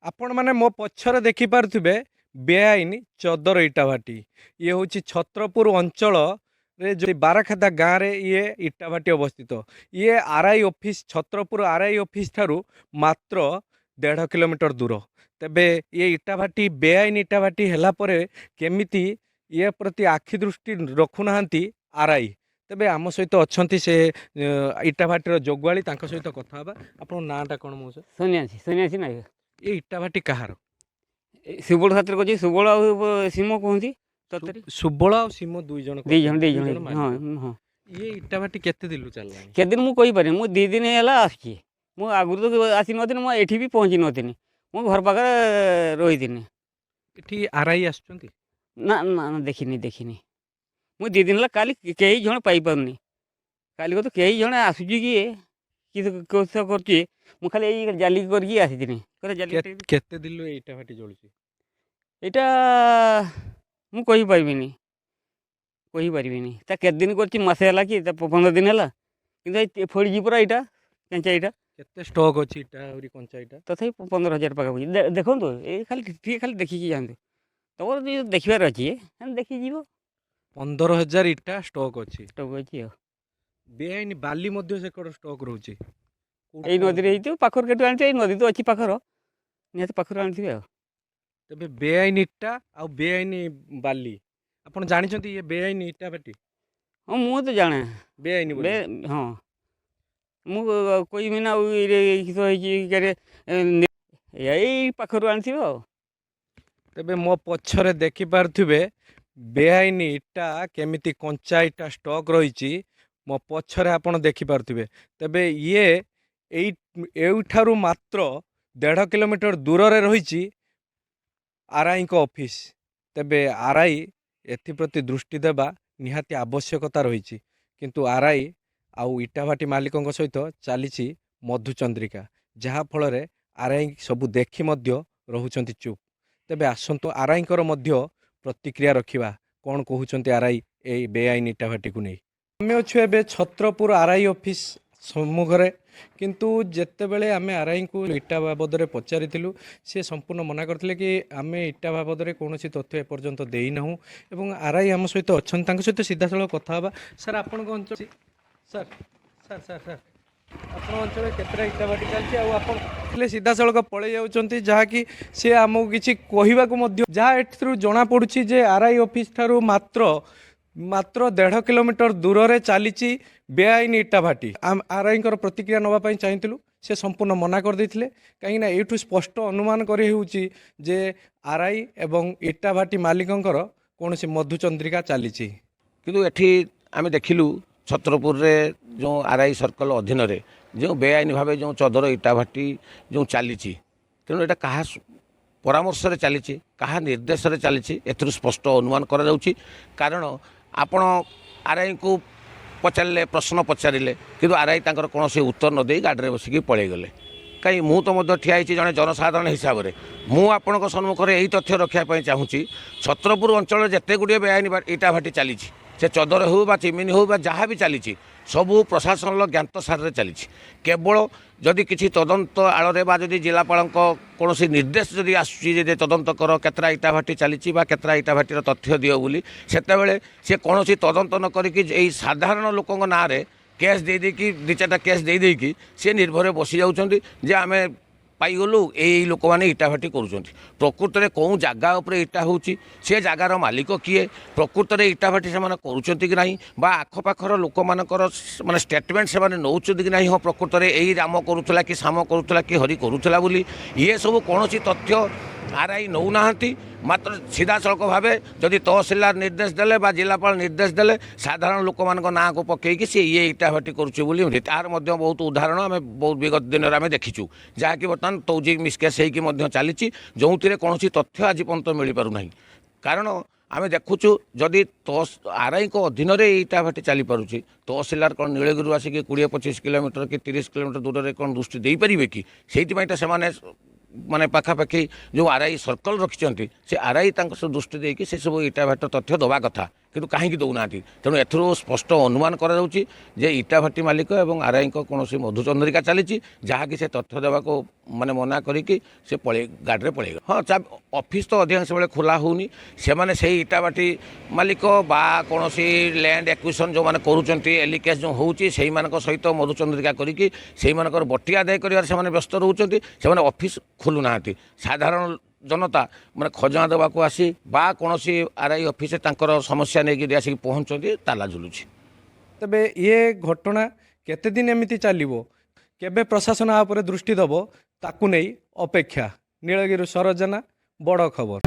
आपण मैंने मो पछरे देखि पारुथिबे बेआईन चदर इटा भाटी ये हूँ छत्रपुर अंचल रे जो बाराखेदा गाँव रे ये इटा भाटी अवस्थित। ये RI office Chhatrapur RI office ठारू मात्र 1.5 किलोमीटर दूर। तेबे ये इटा भाटी बेआईन इटा भाटी हैला परे केमिति ये प्रति आखि दृष्टि रखुनाहांती आरआई। तेबे आम सहित अच्छी से इटा भाटीर जोगवाली तांको सहित कथा हबा। आपन नाटा कोन मौसा? सन्यासी सन्यासी ना ये इटा भाटी कहार? सुबल खातिर कह सुबल आ सीम कहती ततरी सुबल और सीम दुई जन दी हाँ हाँ ये इटा भाटी केते दिलु चलला? के दिन मुझे कहीपर मुझे 2 दिन है आसी मु आगु तो आसी नी मुझे भी पहुँची नी मो घर पाखे रही एठी आरआई आछंती? ना ना देखनी देखनी मुझे 2 दिन है काली कई जन पाइपारूनी काली को तो कई जन आसूची कि कौश कर खाली यही जाली करके आसी जाली केते दिलु इटा भाटी जळुची? यहाँ मुझे कहीपरि ता के दिन कर मसे है कि 15 दिन है कि फोड़ी पूरा यहाँ केंचा यहाँ केते स्टॉक अछि इटा और कंचा इटा? तथापि 15,000 पाखापाखि देखो ये खाली खाली देखिकी जातु तुम जो देखार अच्छी देखी जीव 15,000 इटा स्टॉक अछि। स्टक अच्छी बेआईन बाली मध्य से कड़ स्टॉक रहउची? यही नदी पाखर केटू आनी नदी तो अच्छी पाखर निहत पाखर आनी तबे बेआईन इटा आ बेआईन बाली आपण जानिछंती ये बेआईन इटा भाटी? हाँ मुझे तो जाने बेआईन बोली हाँ मुझे कोई भी ना यही पाखर आनी तेबे मो पछरे देखि पारुथिबे बेआईन इटा केमिति कंचा इटा स्टॉक रहिछि मो पछरे आपण देखि पारुथिबे। तेबे ये एठारु मात्र 1.5 किलोमीटर दूर रे रहिछि आरआई को ऑफिस। तेबे आरआई एथिप्रति दृष्टि देबा निहाती आवश्यकता रहिछि किंतु आरआई आउ इटाभाटी मालिकों सहित चली मधुचंद्रिका जहा फल रे आरआई सबू देखि मध्य रहुचंती चुप। तेबे आसंतु आरआई कर मध्य प्रतिक्रिया रखिबा कौन कहउचंती आरआई ए बेआईन इटाभाटी को नहीं। आमे अछु एबे छत्रपुर आरआई ऑफिस सम्मुखरे किंतु जेते बेले आमे आरआई को इटा बाबद रे पचारिथिलु से संपूर्ण मना करथिले कि आमे इटा बाबद रे कोनोसी तथ्य एपर्यंत देई नाहु एवं आरआई आम सहित अछन तांक सहित सीधा सळख कथा हबा। सर आपण को अंचल सर सर सर सर आपण अंचल केतरा इटा बाटी चलछि आ आपण सीधा सळख पळे जाउचंती जहा कि से आमो किछि कहिबा को मध्य जहा एथरु जणा पडुछि जे आरआई ऑफिस ठारू मात्र 1.5 किलोमीटर दूर रे चली बेआईन इटा भाटी। आरआई प्रतिक्रिया नापी चाहिए से संपूर्ण मना कर देथिले कहीं ये स्पष्ट अनुमान करी होउची जे आरआई एवं इटा भाटी मालिकंकर कौन सी मधुचंद्रिका चली किंतु एठी आमे देखिलु छत्रपुर रे जो आरआई सर्कल अधीन रे जो बेआईन भाव जो चदर इटा भाटी जो चली तेणु यहाँ क्या परामर्श चली क्या निर्देश चली एथुरु स्पष्ट अनुमान करा जाउची। कारण आपण आरआई को पचारे प्रश्न पचारे कि आरआई तांकर कौन से उत्तर न दे गाड़ी में बसिक पलि गले कहीं मु तो ठिया जड़े जनसाधारण हिसाब से मुझे सम्मुखें यही तथ्य रखापी चाहूँगी छत्रपुर अंचल जिते गुड़े बेआईन इटा भाटी चली से चदर हो बा चिमिनी हो बा जहाँ भी चली सबू प्रशासन ज्ञात सारे चली केवल जदि किसी तदंत आड़े बा जदि जिलापाल कौन निर्देश जदि आसूँ तदंत कर केतरा इटा भाटी चली केतरा इटा भाटीर तथ्य दियो बोली सेतेबेले से कौन तदंत न करी साधारण लोकों ना रे केस दे देकी 2-4टा केस दे देकी से निर्भर बसी जाउछंती जे आमे पाइगलु यही लोक मैंने इटा भाटी करुँच प्रकृत में कौन जगह उपर इटा होची से जगार मालिक किए प्रकृत में इटा भाटी से करुँच कि नहीं बा आखपाखर लोक मानकर माने स्टेटमेंट से नौ कि नहीं हाँ प्रकृत में यही राम करूला कि श्याम करूला कि हरि करूला बोली ये सब कौन तथ्य आरआई नौ ना मात्र सीधा सड़क भाव जदि तहसिलदार निर्देश देले बा जिलापाल निर्देश देले साधारण लोक मान ना को पकईकि सी ये इटा भाटी करुँच तार बहुत उदाहरण आम बहुत विगत दिन में देखीचु जहाँकि बर्तमान तौजी मिसकेस होगी चली जो कौन तथ्य आज पर्यंत मिल पारना कारण आम देखुचु जदि आरआई को अधीन में इटा भाटी चली पारुछि तहसिलदार कौन नीलगिरी आसिक 20-25 किलोमीटर कि 30 किलोमीटर दूर में कौन दृष्टि दे पारे कि से माने पाखापाखि जो आरआई सर्कल रखिंट से आरआई दृष्टि देकी से सब इटा भाटर तथ्य दवा कथा କିନ୍ତୁ କାହିଁକି ଦେଉନାହାନ୍ତି। ତେଣୁ ଏଥିରୁ ସ୍ପଷ୍ଟ ଅନୁମାନ କରାଯାଉଛି ଯେ ଇଟାଭାଟି ମାଲିକ ଏବଂ ଆର୍ଆଇଙ୍କ କୌଣସି ମଧୁଚନ୍ଦ୍ରିକା ଚାଲିଛି, ଯାହାକି ସେ ତଥ୍ୟ ଦେବାକୁ ମାନେ ମନା କରିକି ସେ ଗାଡ଼ିରେ ପଳେଇଗଲେ। ହଁ, ଅଫିସ୍ ତ ଅଧିକାଂଶ ବେଳେ ଖୋଲା ହେଉନି। ସେମାନେ ସେଇ ଇଟାଭାଟି ମାଲିକ ବା କୌଣସି ଲ୍ୟାଣ୍ଡ ଆକ୍ୱିଜିସନ୍ ଯେଉଁମାନେ କରୁଛନ୍ତି, ଏଲି କେସ୍ ଯେଉଁ ହେଉଛି, ସେଇମାନଙ୍କ ସହିତ ମଧୁଚନ୍ଦ୍ରିକା କରିକି ସେଇମାନଙ୍କର ବଟି ଆଦାୟ କରିବାରେ ସେମାନେ ବ୍ୟସ୍ତ ରହୁଛନ୍ତି। ସେମାନେ ଅଫିସ୍ ଖୋଲୁନାହାନ୍ତି। ସାଧାରଣ ଜନତା ମାନେ ଖଜଣା ଦେବାକୁ ଆସି ବା କୌଣସି ଆର୍ଆଇ ଅଫିସରେ ତାଙ୍କର ସମସ୍ୟା ନେଇକି ଆସିକି ପହଞ୍ଚନ୍ତି, ତାଲା ଝୁଲୁଛି। ତେବେ ଇଏ ଘଟଣା କେତେ ଦିନ ଏମିତି ଚାଲିବ, କେବେ ପ୍ରଶାସନ ଆ ଉପରେ ଦୃଷ୍ଟି ଦେବ, ତାକୁ ନେଇ ଅପେକ୍ଷା। ନୀଳଗିରି ସରୋଜ ଜେନା, ବଡ଼ ଖବର।